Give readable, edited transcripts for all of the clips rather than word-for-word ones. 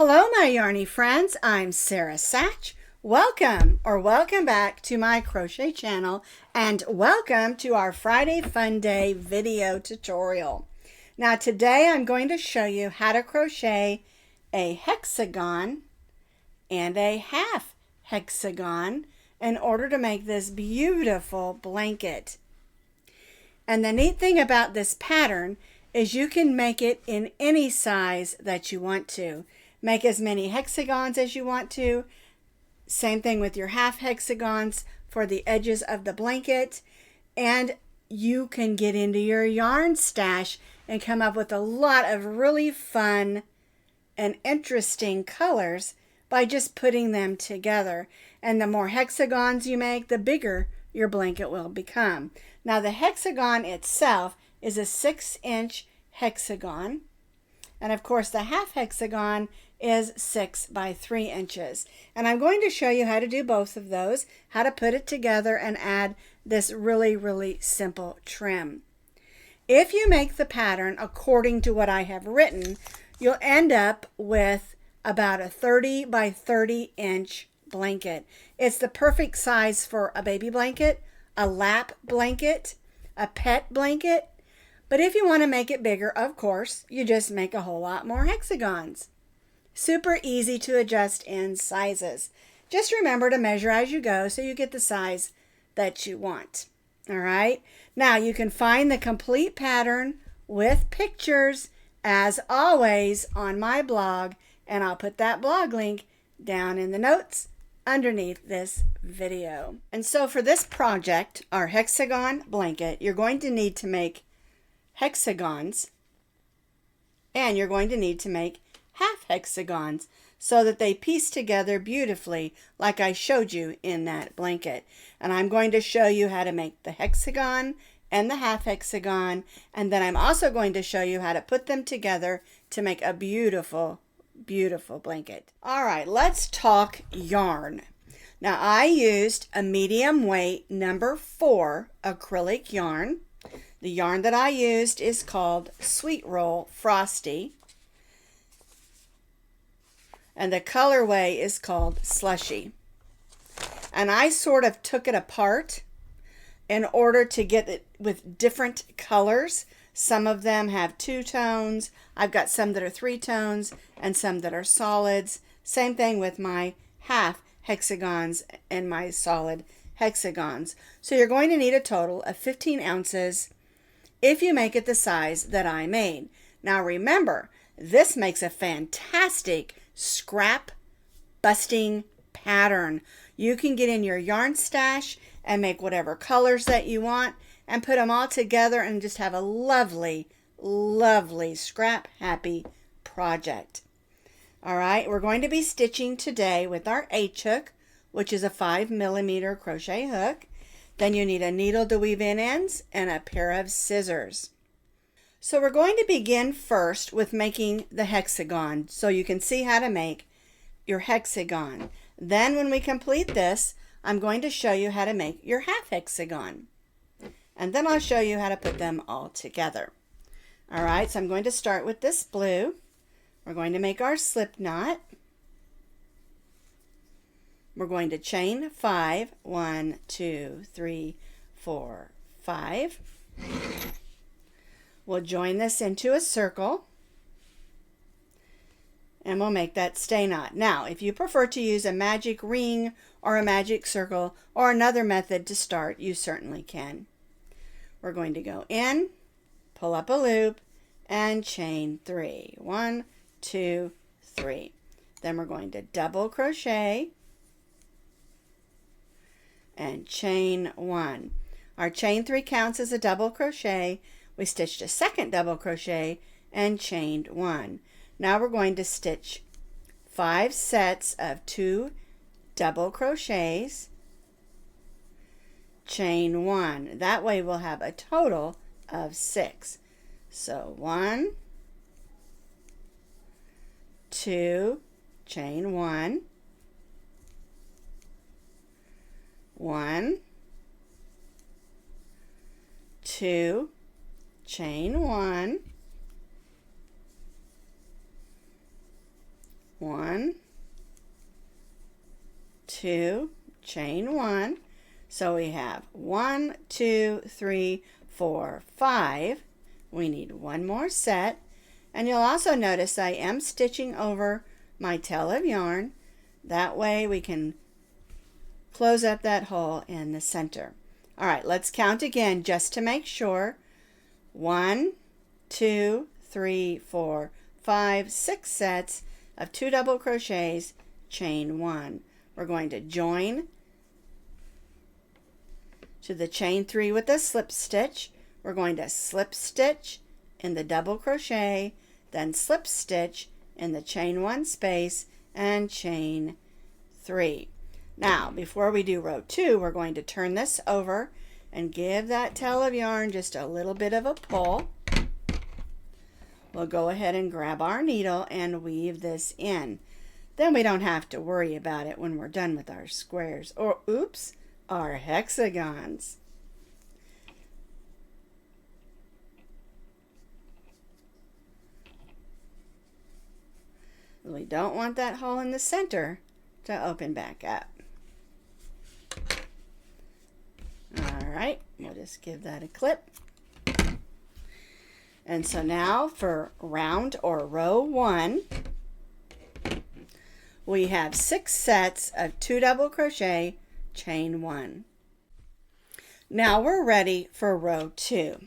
Hello, my yarny friends. I'm Sara Sach. Welcome back to my crochet channel, and welcome to our Friday Fun Day video tutorial. Now today I'm going to show you how to crochet a hexagon and a half hexagon in order to make this beautiful blanket. And the neat thing about this pattern is you can make it in any size that you want to. Make as many hexagons as you want to. Same thing with your half hexagons for the edges of the blanket. And you can get into your yarn stash and come up with a lot of really fun and interesting colors by just putting them together. And the more hexagons you make, the bigger your blanket will become. Now the hexagon itself is a 6-inch hexagon. And of course the half hexagon is 6 by 3 inches. And I'm going to show you how to do both of those, how to put it together and add this really simple trim. If you make the pattern according to what I have written, you'll end up with about a 30 by 30 inch blanket. It's the perfect size for a baby blanket, a lap blanket, a pet blanket. But if you want to make it bigger, of course, you just make a whole lot more hexagons. Super easy to adjust in sizes. Just remember to measure as you go so you get the size that you want. All right. Now you can find the complete pattern with pictures as always on my blog, and I'll put that blog link down in the notes underneath this video. And so for this project, our hexagon blanket, you're going to need to make hexagons, and you're going to need to make half hexagons so that they piece together beautifully like I showed you in that blanket. And I'm going to show you how to make the hexagon and the half hexagon, and then I'm also going to show you how to put them together to make a beautiful blanket. All right, let's talk yarn. Now I used a medium weight number 4 acrylic yarn. The yarn that I used is called Sweet Roll Frosty, and the colorway is called Slushy. And I sort of took it apart in order to get it with different colors. Some of them have 2 tones. I've got some that are 3 tones and some that are solids. Same thing with my half hexagons and my solid hexagons. So you're going to need a total of 15 ounces if you make it the size that I made. Now remember, this makes a fantastic scrap busting pattern. You can get in your yarn stash and make whatever colors that you want and put them all together and just have a lovely scrap happy project. All right, we're going to be stitching today with our H-hook, which is a 5mm crochet hook. Then you need a needle to weave in ends and a pair of scissors. So we're going to begin first with making the hexagon so you can see how to make your hexagon. Then when we complete this, I'm going to show you how to make your half hexagon. And then I'll show you how to put them all together. All right, so I'm going to start with this blue. We're going to make our slip knot. We're going to chain 5, 1, 2, 3, 4, 5. We'll join this into a circle and we'll make that stay knot. Now, if you prefer to use a magic ring or a magic circle or another method to start, you certainly can. We're going to go in, pull up a loop, and chain 3. 1, 2, 3. Then we're going to double crochet and chain 1. Our chain 3 counts as a double crochet. We stitched a second double crochet and chained 1. Now we're going to stitch 5 sets of 2 double crochets, chain 1. That way we'll have a total of 6. So 1, 2, chain 1, 1, 2, chain 1, 1, 2, chain 1. So we have 1, 2, 3, 4, 5. We need one more set. And you'll also notice I am stitching over my tail of yarn. That way we can close up that hole in the center. All right, let's count again just to make sure. 1, 2, 3, 4, 5, 6 sets of 2 double crochets, chain 1. We're going to join to the chain 3 with a slip stitch. We're going to slip stitch in the double crochet, then slip stitch in the chain 1 space and chain 3. Now, before we do row 2, we're going to turn this over and give that tail of yarn just a little bit of a pull. We'll go ahead and grab our needle and weave this in. Then we don't have to worry about it when we're done with our squares, or oops, our hexagons. We don't want that hole in the center to open back up. All right, we'll just give that a clip. And so now for round or row 1, we have 6 sets of 2 double crochet, chain 1. Now we're ready for row 2.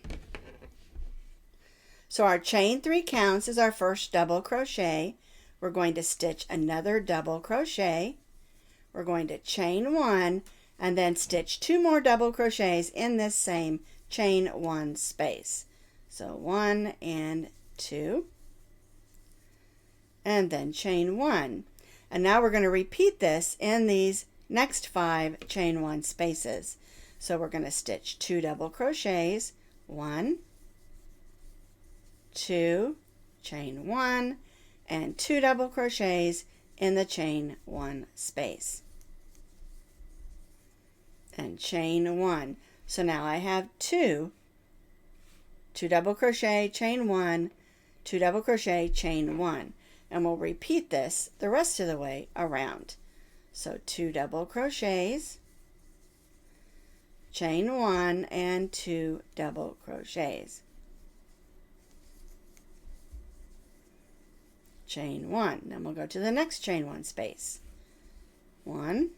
So our chain 3 counts as our first double crochet. We're going to stitch another double crochet. We're going to chain 1 and then stitch 2 more double crochets in this same chain 1 space. So 1 and 2, and then chain 1. And now we're going to repeat this in these next 5 chain 1 spaces. So we're going to stitch 2 double crochets, 1, 2, chain 1, and 2 double crochets in the chain 1 space. And chain 1. So now I have 2 double crochet, chain 1, 2 double crochet, chain 1. And we'll repeat this the rest of the way around. So 2 double crochets, chain 1, and 2 double crochets. Chain 1. Then we'll go to the next chain 1 space. 1,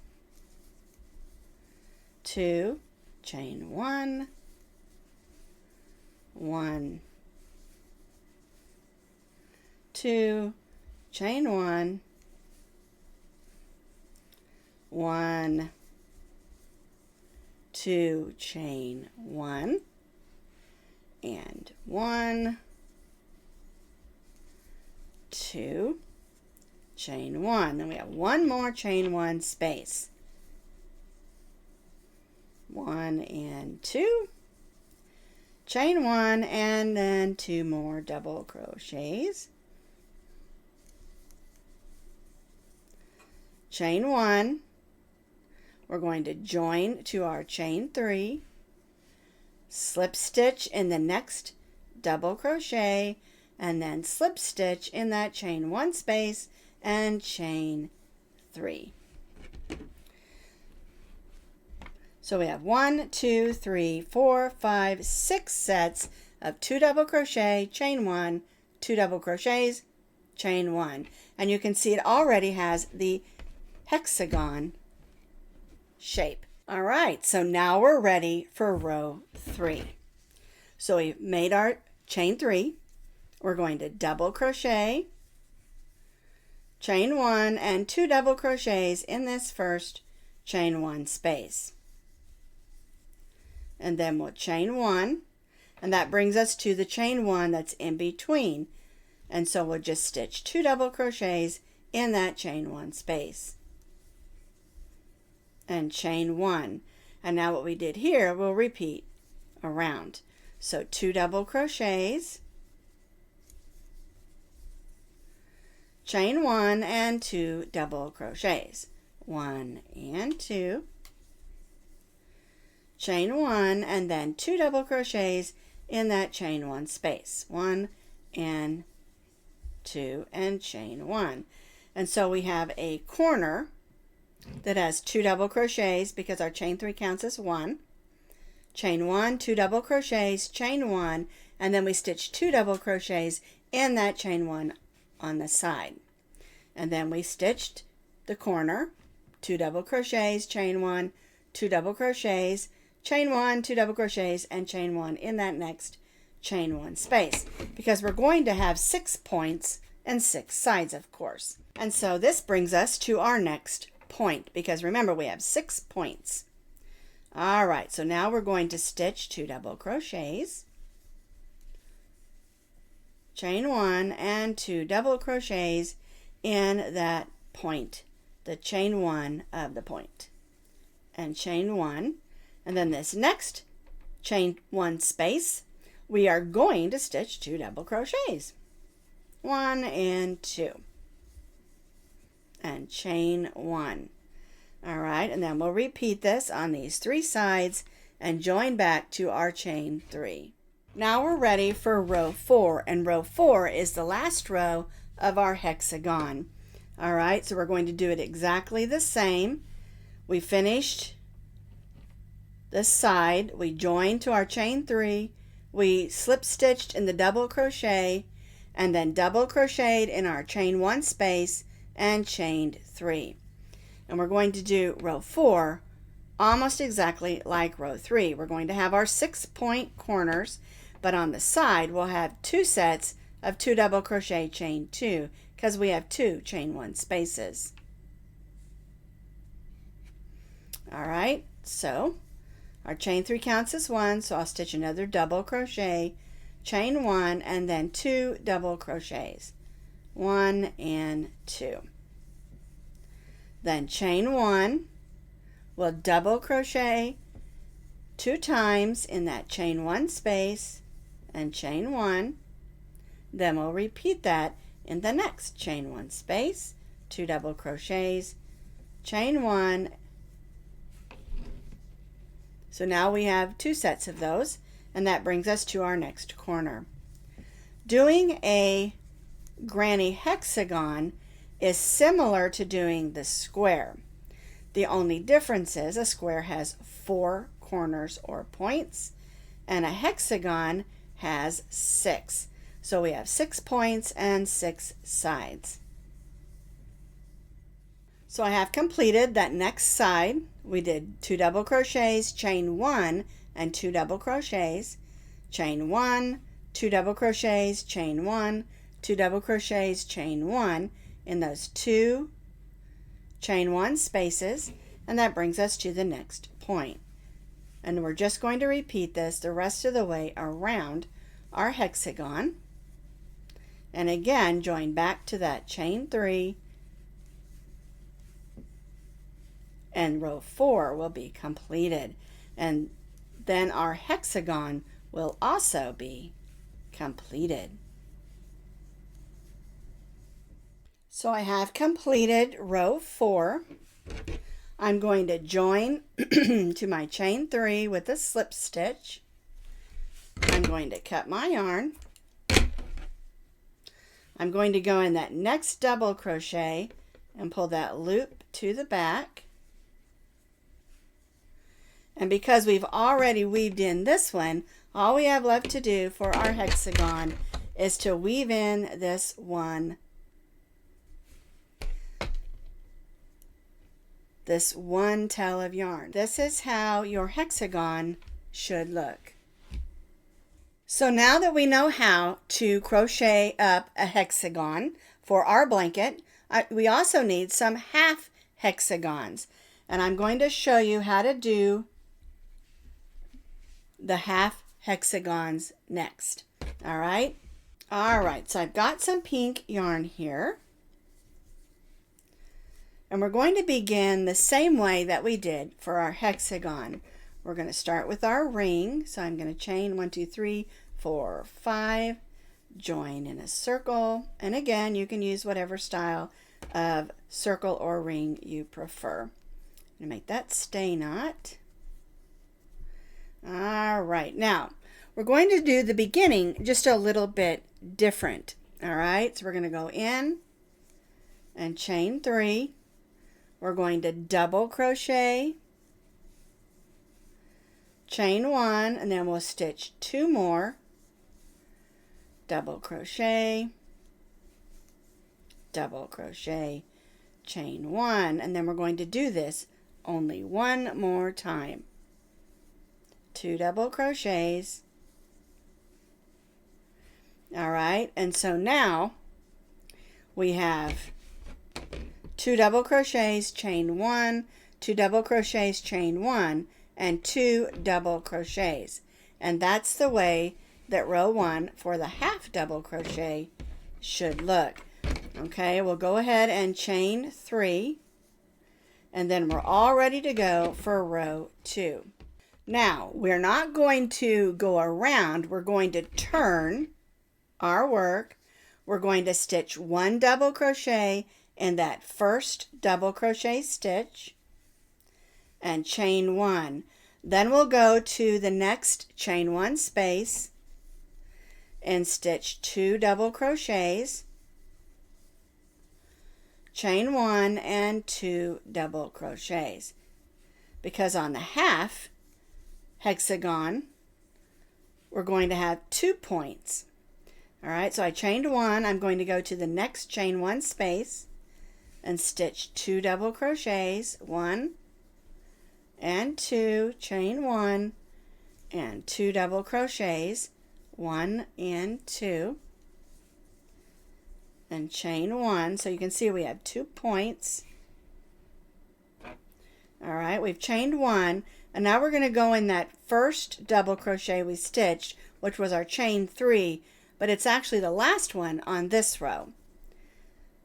2, chain 1, 1, 2, chain 1, 1, 2, chain 1, and 1, 2, chain 1. Then we have one more chain 1 space. 1 and 2, chain 1, and then 2 more double crochets. Chain 1. We're going to join to our chain 3, slip stitch in the next double crochet, and then slip stitch in that chain 1 space and chain 3. So we have 1, 2, 3, 4, 5, 6 sets of 2 double crochet, chain 1, 2 double crochets, chain 1. And you can see it already has the hexagon shape. All right, so now we're ready for row 3. So we've made our chain 3. We're going to double crochet, chain 1, and 2 double crochets in this first chain 1 space. And then we'll chain 1, and that brings us to the chain 1 that's in between. And so we'll just stitch 2 double crochets in that chain 1 space. And chain 1. And now what we did here, we'll repeat around. So 2 double crochets, chain 1, and 2 double crochets. 1 and 2, chain 1, and then 2 double crochets in that chain 1 space. 1 and 2, and chain 1. And so we have a corner that has 2 double crochets because our chain 3 counts as 1. Chain 1, 2 double crochets, chain 1, and then we stitch 2 double crochets in that chain 1 on the side. And then we stitched the corner, 2 double crochets, chain 1, 2 double crochets, chain 1, 2 double crochets, and chain 1 in that next chain 1 space, because we're going to have 6 points and 6 sides, of course. And so this brings us to our next point, because remember, we have 6 points. All right, so now we're going to stitch 2 double crochets, chain 1, and 2 double crochets in that point, the chain 1 of the point, and chain 1, and then this next chain 1 space, we are going to stitch 2 double crochets, 1 and 2, and chain 1. All right, and then we'll repeat this on these 3 sides and join back to our chain 3. Now we're ready for row 4, and row 4 is the last row of our hexagon. All right, so we're going to do it exactly the same. We finished this side, we joined to our chain 3, we slip stitched in the double crochet, and then double crocheted in our chain 1 space and chained 3. And we're going to do row 4 almost exactly like row 3. We're going to have our 6-point corners, but on the side we'll have 2 sets of 2 double crochet chain 2 because we have 2 chain 1 spaces. All right, so our chain 3 counts as 1, so I'll stitch another double crochet, chain 1, and then 2 double crochets, 1 and 2. Then chain 1, we'll double crochet 2 times in that chain 1 space and chain 1. Then we'll repeat that in the next chain 1 space, 2 double crochets, chain 1. So now we have 2 sets of those, and that brings us to our next corner. Doing a granny hexagon is similar to doing the square. The only difference is a square has 4 corners or points, and a hexagon has 6. So we have 6 points and 6 sides. So I have completed that next side. We did 2 double crochets, chain 1, and 2 double crochets, chain 1, 2 double crochets, chain 1, 2 double crochets, chain 1 in those 2 chain 1 spaces, and that brings us to the next point. And we're just going to repeat this the rest of the way around our hexagon. And again, join back to that chain 3, and row 4 will be completed, and then our hexagon will also be completed. So I have completed row 4. I'm going to join to my chain 3 with a slip stitch. I'm going to cut my yarn. I'm going to go in that next double crochet and pull that loop to the back. And because we've already weaved in this one, all we have left to do for our hexagon is to weave in this one tail of yarn. This is how your hexagon should look. So now that we know how to crochet up a hexagon for our blanket, we also need some half hexagons. And I'm going to show you how to do the half hexagons next. All right, so I've got some pink yarn here, and we're going to begin the same way that we did for our hexagon. We're going to start with our ring, so I'm going to chain 1, 2, 3, 4, 5, join in a circle, and again you can use whatever style of circle or ring you prefer. I'm going to make that stay knot. All right, now we're going to do the beginning just a little bit different. All right, so we're going to go in and chain 3. We're going to double crochet, chain 1, and then we'll stitch 2 more, double crochet, double crochet, chain 1, and then we're going to do this only one more time. 2 double crochets. All right, and so now we have 2 double crochets, chain 1, 2 double crochets, chain 1, and 2 double crochets. And that's the way that row 1 for the half double crochet should look. Okay, we'll go ahead and chain 3, and then we're all ready to go for row 2. Now, we're not going to go around, we're going to turn our work. We're going to stitch 1 double crochet in that first double crochet stitch and chain 1. Then we'll go to the next chain 1 space and stitch 2 double crochets, chain 1 and 2 double crochets, because on the half hexagon we're going to have 2 points. All right, so I chained 1. I'm going to go to the next chain 1 space and stitch 2 double crochets, 1 and 2, chain 1 and 2 double crochets, 1 and 2, and chain 1. So you can see we have 2 points. All right, we've chained 1, and now we're going to go in that first double crochet we stitched, which was our chain 3, but it's actually the last one on this row.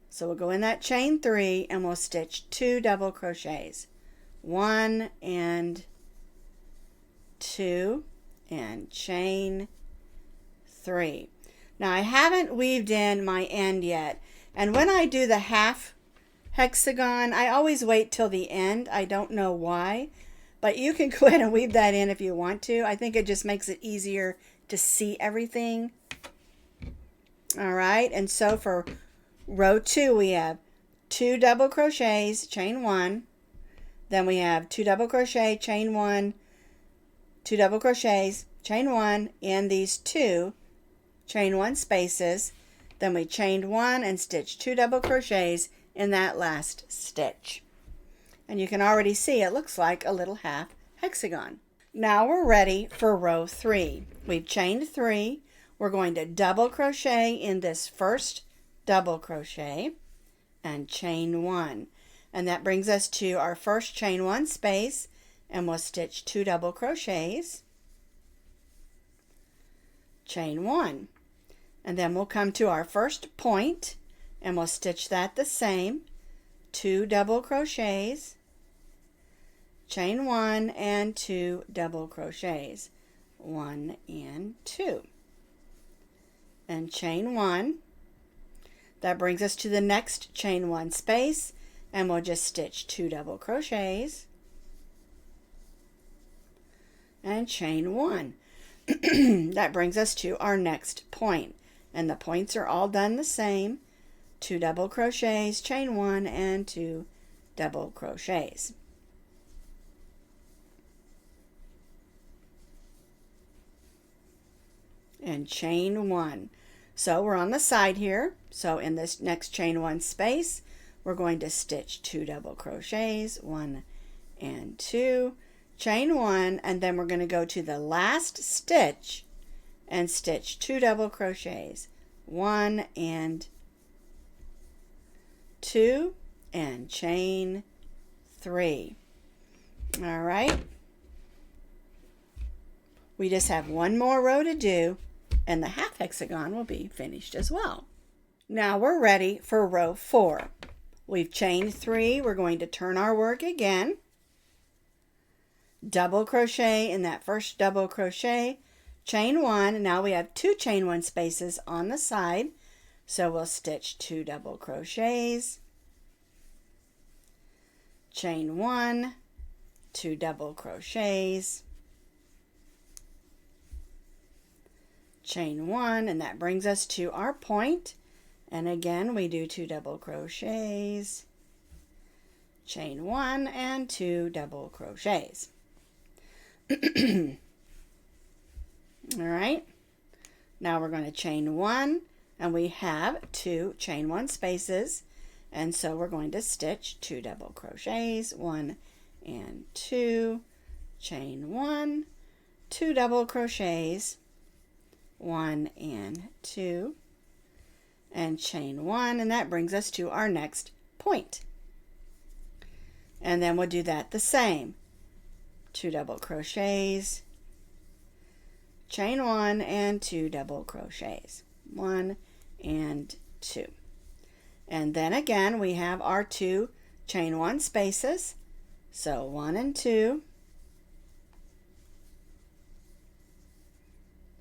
So we'll go in that chain 3 and we'll stitch 2 double crochets, 1 and 2, and chain 3. Now I haven't weaved in my end yet, and when I do the half hexagon I always wait till the end. I don't know why, but you can go ahead and weave that in if you want to. I think it just makes it easier to see everything. All right, and so for row 2 we have 2 double crochets, chain 1, then we have 2 double crochet, chain 1, 2 double crochets, chain 1 in these 2 chain 1 spaces, then we chained 1 and stitched 2 double crochets in that last stitch. And you can already see it looks like a little half hexagon. Now we're ready for row 3. We've chained 3. We're going to double crochet in this first double crochet and chain 1. And that brings us to our first chain 1 space, and we'll stitch 2 double crochets, chain 1. And then we'll come to our first point and we'll stitch that the same, 2 double crochets, chain 1 and 2 double crochets, 1 and 2. And chain 1. That brings us to the next chain 1 space, and we'll just stitch 2 double crochets and chain 1. That brings us to our next point, and the points are all done the same, 2 double crochets, chain 1 and 2 double crochets. And chain 1. So we're on the side here. So in this next chain 1 space, we're going to stitch 2 double crochets, 1 and 2, chain 1, and then we're going to go to the last stitch and stitch 2 double crochets, 1 and 2, and chain 3. All right. We just have one more row to do, and the half hexagon will be finished as well. Now we're ready for row 4. We've chained 3. We're going to turn our work again. Double crochet in that first double crochet, chain 1, and now we have 2 chain 1 spaces on the side, so we'll stitch 2 double crochets, chain 1, 2 double crochets, chain 1, and that brings us to our point, And again, we do 2 double crochets, chain 1 and 2 double crochets. All right, now we're going to chain 1, and we have 2 chain 1 spaces, and so we're going to stitch 2 double crochets, 1 and 2, chain 1, 2 double crochets, 1 and 2, and chain 1, and that brings us to our next point. And then we'll do that the same. 2 double crochets, chain 1 and 2 double crochets, 1 and 2. And then again we have our 2 chain 1 spaces, so 1 and 2.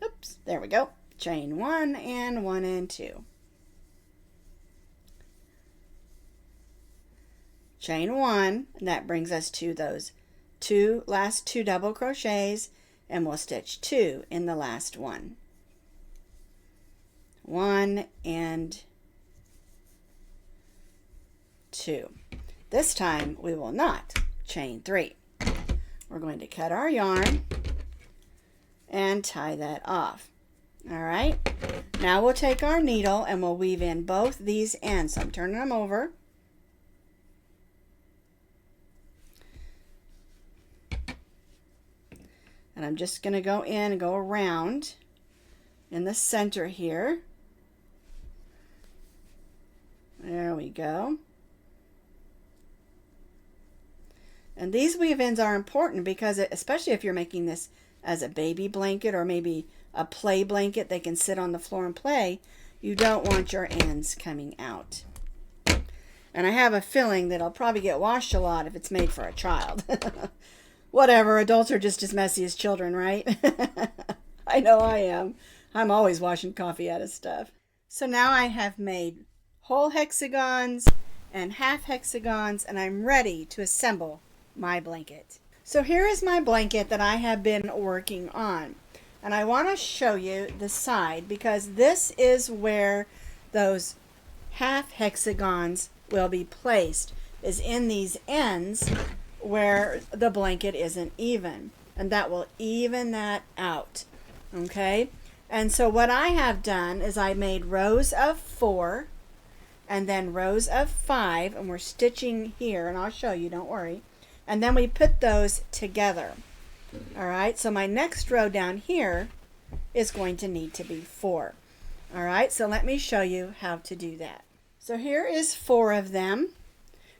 Oops, there we go. Chain 1 and 1 and 2. Chain 1, and that brings us to those last 2 double crochets, and we'll stitch 2 in the last one. 1 and 2. This time we will not chain 3. We're going to cut our yarn and tie that off. All right, now we'll take our needle and we'll weave in both these ends. So I'm turning them over. And I'm just going to go in and go around in the center here. There we go. And these weave-ins are important because, especially if you're making this as a baby blanket or maybe a play blanket, they can sit on the floor and play, you don't want your ends coming out. And I have a feeling that it'll probably get washed a lot if it's made for a child. Whatever, adults are just as messy as children, right? I know I am. I'm always washing coffee out of stuff. So now I have made whole hexagons and half hexagons, and I'm ready to assemble my blanket. So here is my blanket that I have been working on. And I want to show you the side because this is where those half hexagons will be placed, is in these ends where the blanket isn't even, and that will even that out. Okay, and so what I have done is I made rows of 4 and then rows of 5, and we're stitching here, and I'll show you, don't worry, and then we put those together. All right, so my next row down here is going to need to be 4. All right, so let me show you how to do that. So here is 4 of them.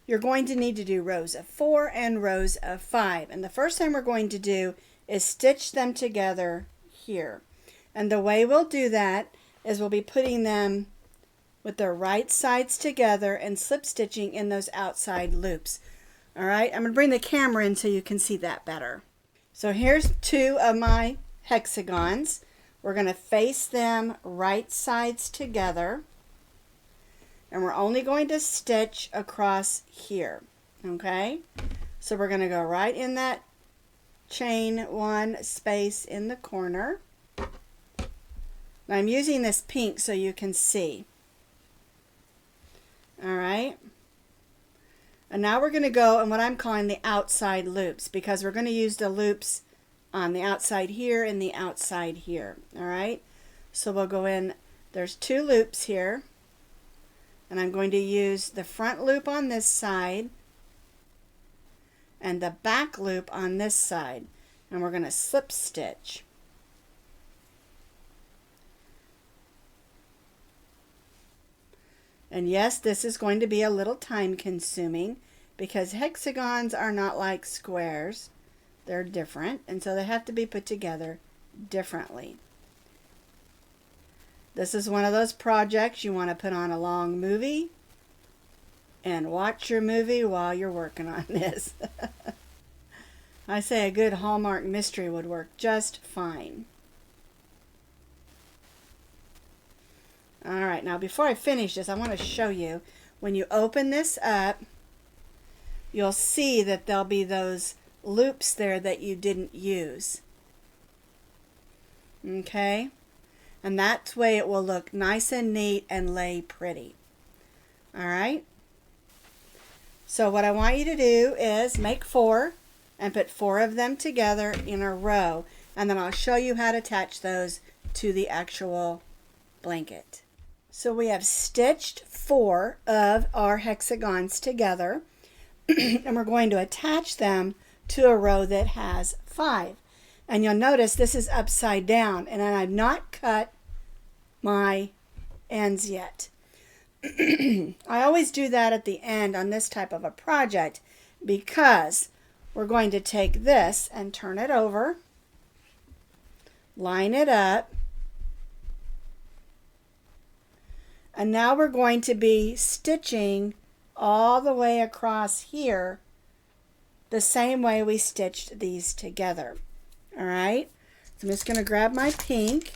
You're going to need to do rows of 4 and rows of 5. And the first thing we're going to do is stitch them together here. And the way we'll do that is we'll be putting them with their right sides together and slip stitching in those outside loops. All right, I'm going to bring the camera in so you can see that better. So here's 2 of my hexagons. We're going to face them right sides together. And we're only going to stitch across here, okay? So we're going to go right in that chain 1 space in the corner. Now I'm using this pink so you can see. All right. And now we're going to go in what I'm calling the outside loops because we're going to use the loops on the outside here and the outside here. All right. So we'll go in, there's 2 loops here. And I'm going to use the front loop on this side and the back loop on this side. And we're going to slip stitch. And yes, this is going to be a little time consuming because hexagons are not like squares. They're different, and so they have to be put together differently. This is one of those projects you want to put on a long movie and watch your movie while you're working on this. I say a good Hallmark mystery would work just fine. All right, now before I finish this, I want to show you, when you open this up, you'll see that there'll be those loops there that you didn't use. Okay? And that way it will look nice and neat and lay pretty. All right. So what I want you to do is make 4 and put 4 of them together in a row. And then I'll show you how to attach those to the actual blanket. So we have stitched 4 of our hexagons together. And we're going to attach them to a row that has 5. And you'll notice this is upside down, and I've not cut my ends yet. I always do that at the end on this type of a project because we're going to take this and turn it over, line it up, and now we're going to be stitching all the way across here the same way we stitched these together. All right, so I'm just going to grab my pink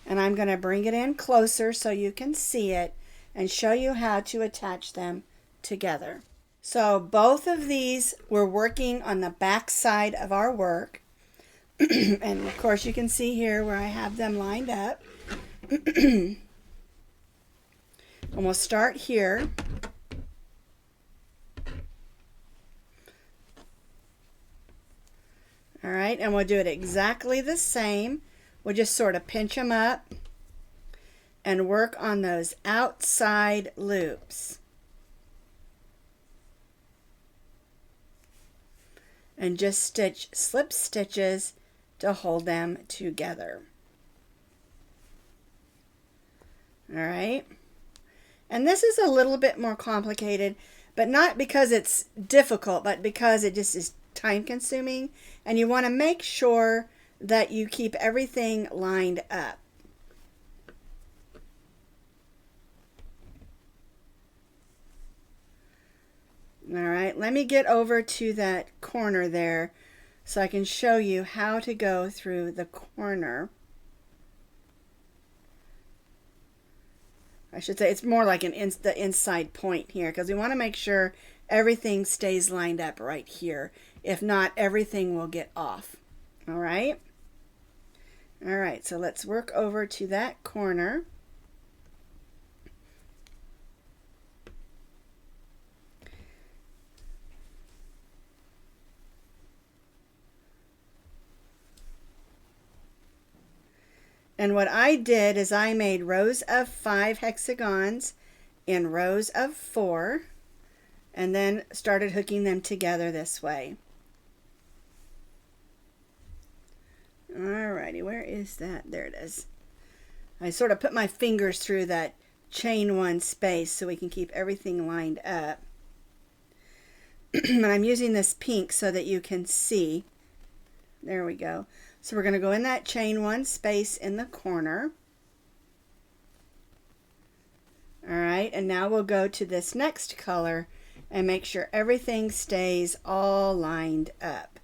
and I'm going to bring it in closer so you can see it and show you how to attach them together. So both of these we're working on the back side of our work. And of course you can see here where I have them lined up. And we'll start here. All right, and we'll do it exactly the same. We'll just sort of pinch them up and work on those outside loops. And just stitch slip stitches to hold them together. All right. And this is a little bit more complicated, but not because it's difficult, but because it just is time consuming, and you want to make sure that you keep everything lined up. All right, let me get over to that corner there so I can show you how to go through the corner. I should say it's more like the inside point here, because we want to make sure everything stays lined up right here. If not, everything will get off. All right. All right, so let's work over to that corner. And what I did is I made rows of 5 hexagons in rows of 4, and then started hooking them together this way. Alrighty, where is that? There it is. I sort of put my fingers through that chain 1 space so we can keep everything lined up. And I'm using this pink so that you can see. There we go. So we're going to go in that chain 1 space in the corner. All right, and now we'll go to this next color and make sure everything stays all lined up.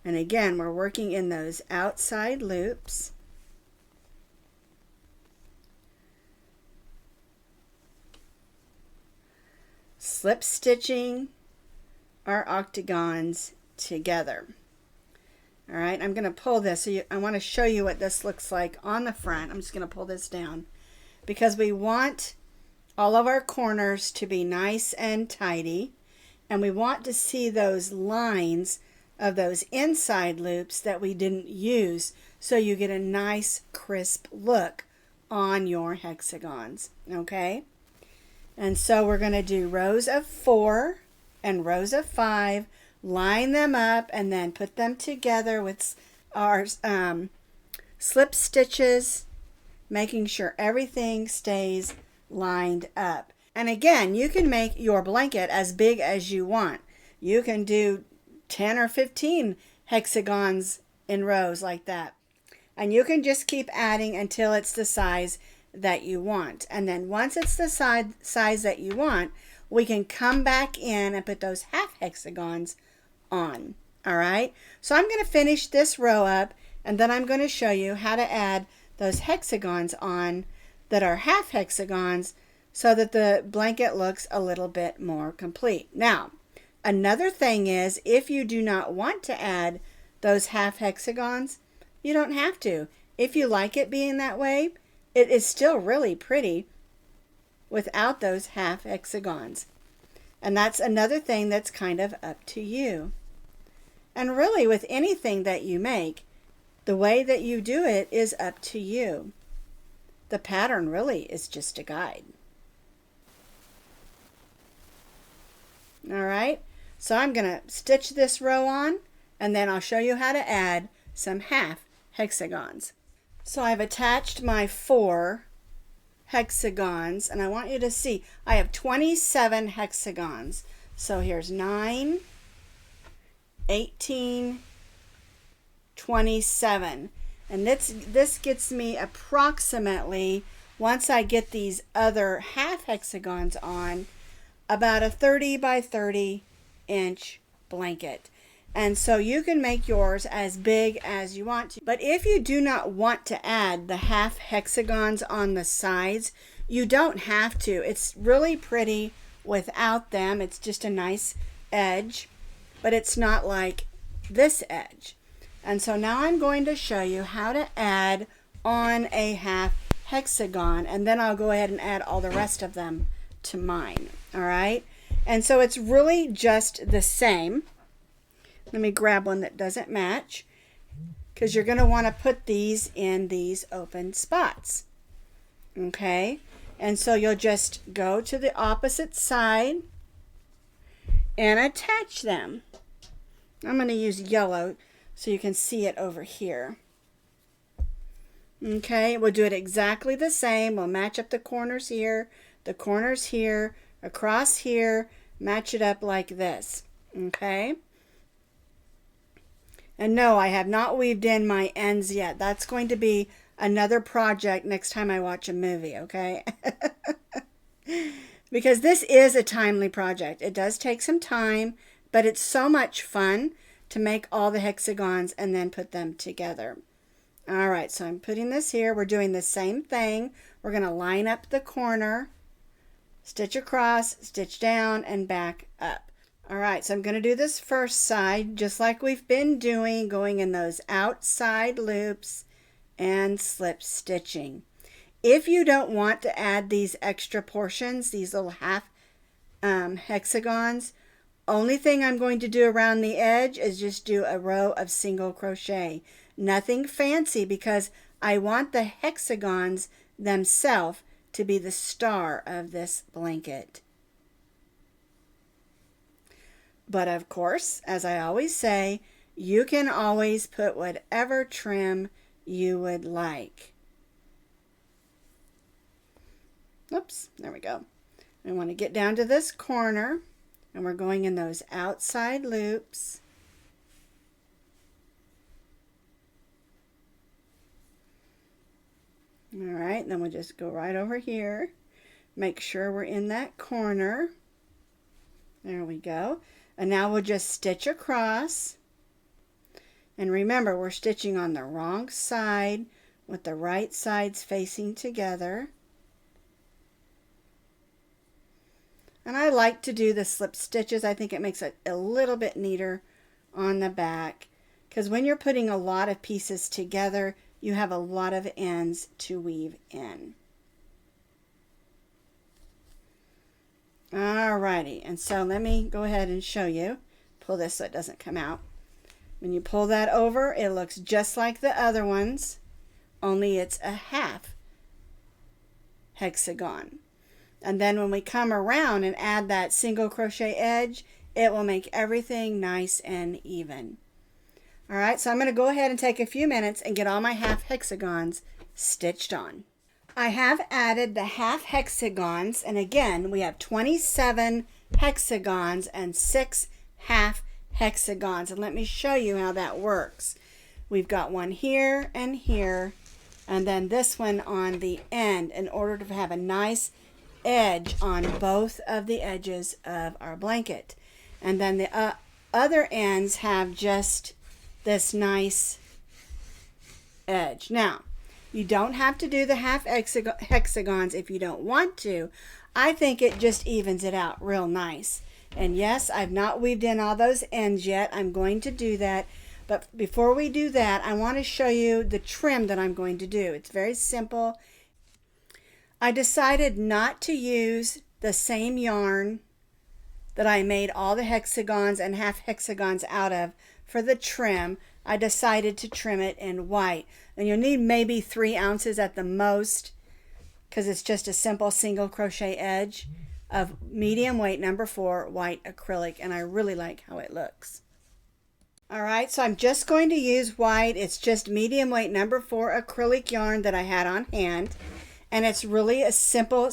And again, we're working in those outside loops. Slip stitching our octagons together. All right, I'm going to pull this. So I want to show you what this looks like on the front. I'm just going to pull this down because we want all of our corners to be nice and tidy. And we want to see those lines of those inside loops that we didn't use, so you get a nice crisp look on your hexagons. Okay? And so we're going to do rows of 4 and rows of 5. Line them up and then put them together with our slip stitches, making sure everything stays lined up. And again, you can make your blanket as big as you want. You can do 10 or 15 hexagons in rows like that. And you can just keep adding until it's the size that you want. And then once it's the size that you want, we can come back in and put those half hexagons on. All right, so I'm going to finish this row up, and then I'm going to show you how to add those hexagons on that are half hexagons so that the blanket looks a little bit more complete. Now, another thing is, if you do not want to add those half hexagons, you don't have to. if you like it being that way, it is still really pretty without those half hexagons. And that's another thing that's kind of up to you. And really with anything that you make, the way that you do it is up to you. The pattern really is just a guide. All right, so I'm going to stitch this row on, and then I'll show you how to add some half hexagons. So I've attached my 4 hexagons, and I want you to see I have 27 hexagons. So here's 9, 18, 27, and this gets me approximately, once I get these other half hexagons on, about a 30 by 30 inch blanket. And so you can make yours as big as you want to. But if you do not want to add the half hexagons on the sides, you don't have to. It's really pretty without them. It's just a nice edge, but it's not like this edge. And so now I'm going to show you how to add on a half hexagon, and then I'll go ahead and add all the rest of them to mine. All right, and so it's really just the same. Let me grab one that doesn't match, because you're going to want to put these in these open spots. Okay, and so you'll just go to the opposite side and attach them. I'm going to use yellow so you can see it over here. Okay, we'll do it exactly the same. We'll match up the corners here, across here, match it up like this. Okay, and no, I have not weaved in my ends yet. That's going to be another project next time I watch a movie, okay? Because this is a timely project. It does take some time, but it's so much fun to make all the hexagons and then put them together. All right, so I'm putting this here. We're doing the same thing. We're going to line up the corner, stitch across, stitch down, and back up. All right, so I'm going to do this first side just like we've been doing, going in those outside loops and slip stitching. If you don't want to add these extra portions, these little half hexagons, only thing I'm going to do around the edge is just do a row of single crochet. Nothing fancy, because I want the hexagons themselves to be the star of this blanket. But of course, as I always say, you can always put whatever trim you would like. Oops, there we go. I want to get down to this corner, and we're going in those outside loops. All right, then we'll just go right over here. Make sure we're in that corner. There we go. And now we'll just stitch across. And remember, we're stitching on the wrong side with the right sides facing together. And I like to do the slip stitches. I think it makes it a little bit neater on the back, because when you're putting a lot of pieces together, you have a lot of ends to weave in. Alrighty, and so let me go ahead and show you. Pull this so it doesn't come out. When you pull that over, it looks just like the other ones, only it's a half hexagon. And then when we come around and add that single crochet edge, it will make everything nice and even. All right, so I'm going to go ahead and take a few minutes and get all my half hexagons stitched on. I have added the half hexagons, and again, we have 27 hexagons and 6 half hexagons. And let me show you how that works. We've got one here, and then this one on the end in order to have a nice edge on both of the edges of our blanket. And then the other ends have just this nice edge. Now, you don't have to do the half hexagons if you don't want to. I think it just evens it out real nice. And yes, I've not weaved in all those ends yet. I'm going to do that. But before we do that, I want to show you the trim that I'm going to do. It's very simple. I decided not to use the same yarn that I made all the hexagons and half hexagons out of for the trim. I decided to trim it in white. And you'll need maybe 3 ounces at the most, because it's just a simple single crochet edge of medium weight number 4 white acrylic, and I really like how it looks. Alright, so I'm just going to use white. It's just medium weight number 4 acrylic yarn that I had on hand, and it's really a simple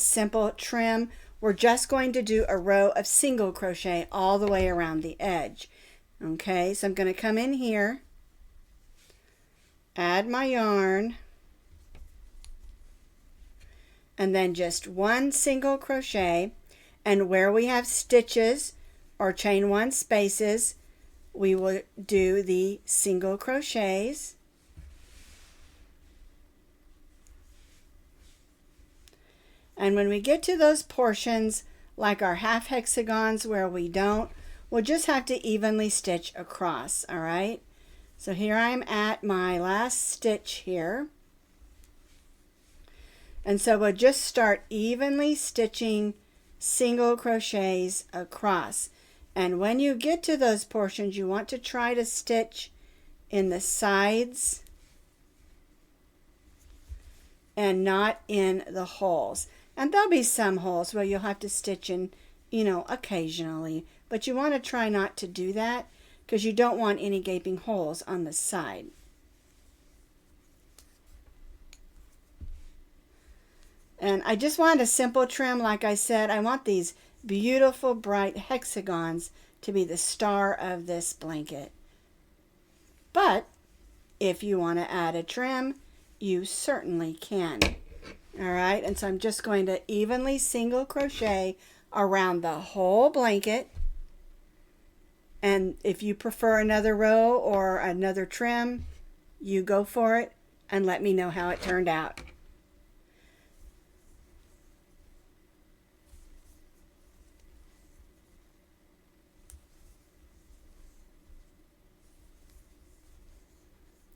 trim. We're just going to do a row of single crochet all the way around the edge. Okay, so I'm going to come in here, add my yarn, and then just 1 single crochet, and where we have stitches or chain 1 spaces, we will do the single crochets. And when we get to those portions like our half hexagons where we don't, we'll just have to evenly stitch across. All right, so here I'm at my last stitch here, and so we'll just start evenly stitching single crochets across. And when you get to those portions, you want to try to stitch in the sides and not in the holes. And there'll be some holes where you'll have to stitch in, you know, occasionally, but you want to try not to do that because you don't want any gaping holes on the side. And I just want a simple trim. Like I said, I want these beautiful bright hexagons to be the star of this blanket. But if you want to add a trim, you certainly can. All right, and so I'm just going to evenly single crochet around the whole blanket. And if you prefer another row or another trim, you go for it and let me know how it turned out.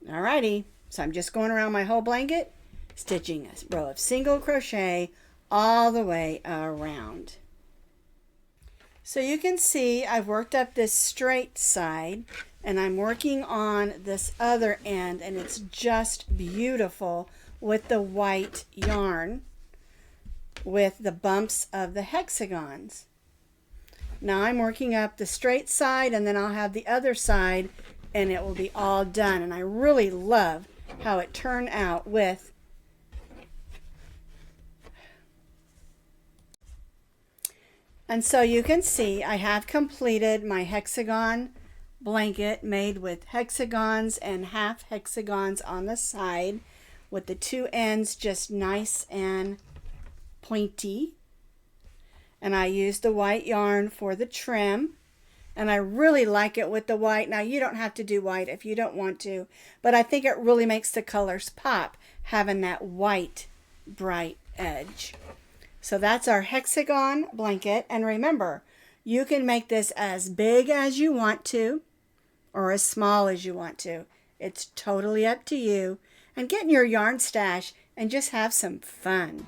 Alrighty, so I'm just going around my whole blanket, stitching a row of single crochet all the way around. So you can see I've worked up this straight side and I'm working on this other end, and it's just beautiful with the white yarn with the bumps of the hexagons. Now I'm working up the straight side, and then I'll have the other side and it will be all done. And I really love how it turned out with and so you can see I have completed my hexagon blanket made with hexagons and half hexagons on the side, with the 2 ends just nice and pointy. And I used the white yarn for the trim, and I really like it with the white. Now you don't have to do white if you don't want to, but I think it really makes the colors pop having that white bright edge. So that's our hexagon blanket, and remember, you can make this as big as you want to or as small as you want to. It's totally up to you. And get in your yarn stash and just have some fun.